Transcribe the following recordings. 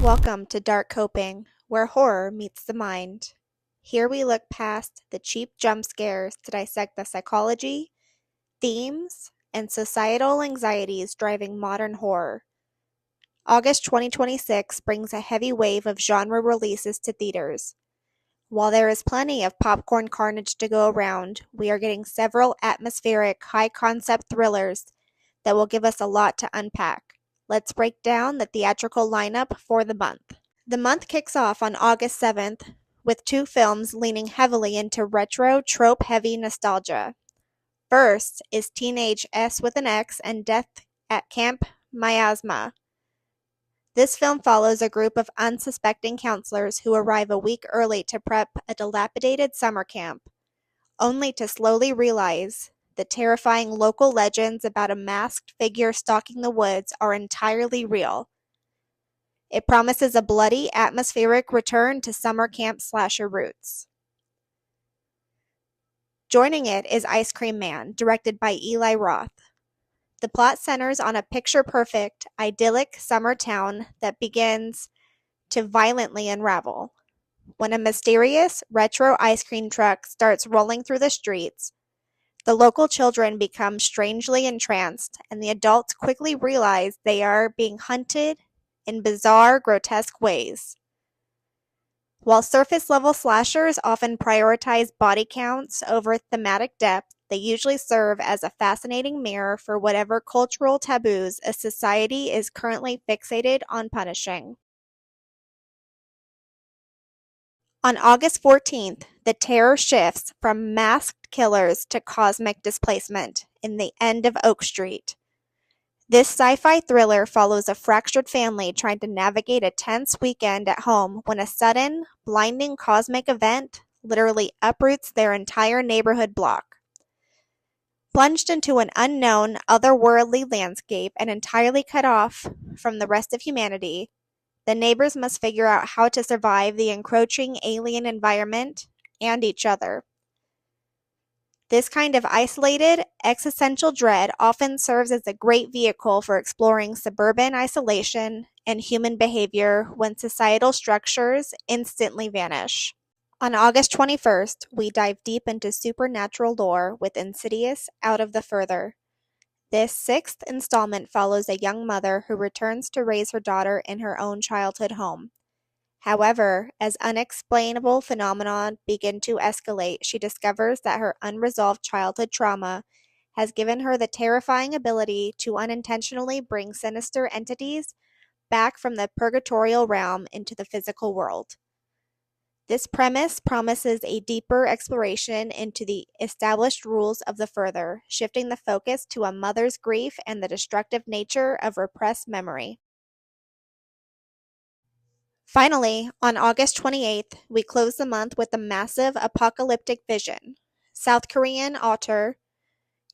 Welcome to Dark Coping, where horror meets the mind. Here we look past the cheap jump scares to dissect the psychology, themes, and societal anxieties driving modern horror. August 2026 brings a heavy wave of genre releases to theaters. While there is plenty of popcorn carnage to go around, we are getting several atmospheric, high-concept thrillers that will give us a lot to unpack. Let's break down the theatrical lineup for the month. The month kicks off on August 7th with two films leaning heavily into retro, trope-heavy nostalgia. First is Teenage S with an X and Death at Camp Miasma. This film follows a group of unsuspecting counselors who arrive a week early to prep a dilapidated summer camp, only to slowly realize the terrifying local legends about a masked figure stalking the woods are entirely real. It promises a bloody, atmospheric return to summer camp slasher roots. Joining it is Ice Cream Man, directed by Eli Roth. The plot centers on a picture-perfect, idyllic summer town that begins to violently unravel. When a mysterious, retro ice cream truck starts rolling through the streets, the local children become strangely entranced, and the adults quickly realize they are being hunted in bizarre, grotesque ways. While surface-level slashers often prioritize body counts over thematic depth, they usually serve as a fascinating mirror for whatever cultural taboos a society is currently fixated on punishing. On August 14th, the terror shifts from masked killers to cosmic displacement in The End of Oak Street. This sci-fi thriller follows a fractured family trying to navigate a tense weekend at home when a sudden, blinding cosmic event literally uproots their entire neighborhood block. Plunged into an unknown, otherworldly landscape and entirely cut off from the rest of humanity, the neighbors must figure out how to survive the encroaching alien environment and each other. This kind of isolated, existential dread often serves as a great vehicle for exploring suburban isolation and human behavior when societal structures instantly vanish. On August 21st, we dive deep into supernatural lore with Insidious Out of the Further. This sixth installment follows a young mother who returns to raise her daughter in her own childhood home. However, as unexplainable phenomena begin to escalate, she discovers that her unresolved childhood trauma has given her the terrifying ability to unintentionally bring sinister entities back from the purgatorial realm into the physical world. This premise promises a deeper exploration into the established rules of the Further, shifting the focus to a mother's grief and the destructive nature of repressed memory. Finally, on August 28th, we close the month with a massive apocalyptic vision. South Korean author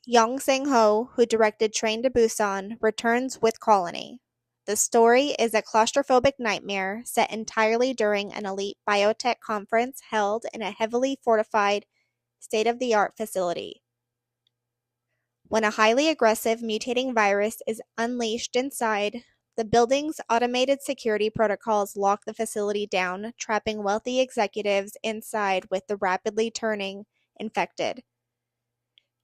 Yeon Sang-ho, who directed Train to Busan, returns with Colony. The story is a claustrophobic nightmare set entirely during an elite biotech conference held in a heavily fortified, state-of-the-art facility. When a highly aggressive mutating virus is unleashed inside, the building's automated security protocols lock the facility down, trapping wealthy executives inside with the rapidly turning infected.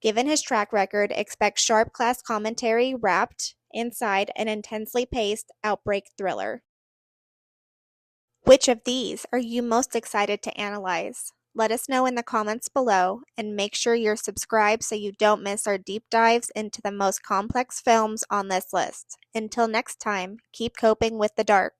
Given his track record, expect sharp class commentary wrapped inside an intensely paced outbreak thriller. Which of these are you most excited to analyze? Let us know in the comments below, and make sure you're subscribed so you don't miss our deep dives into the most complex films on this list. Until next time, keep coping with the dark.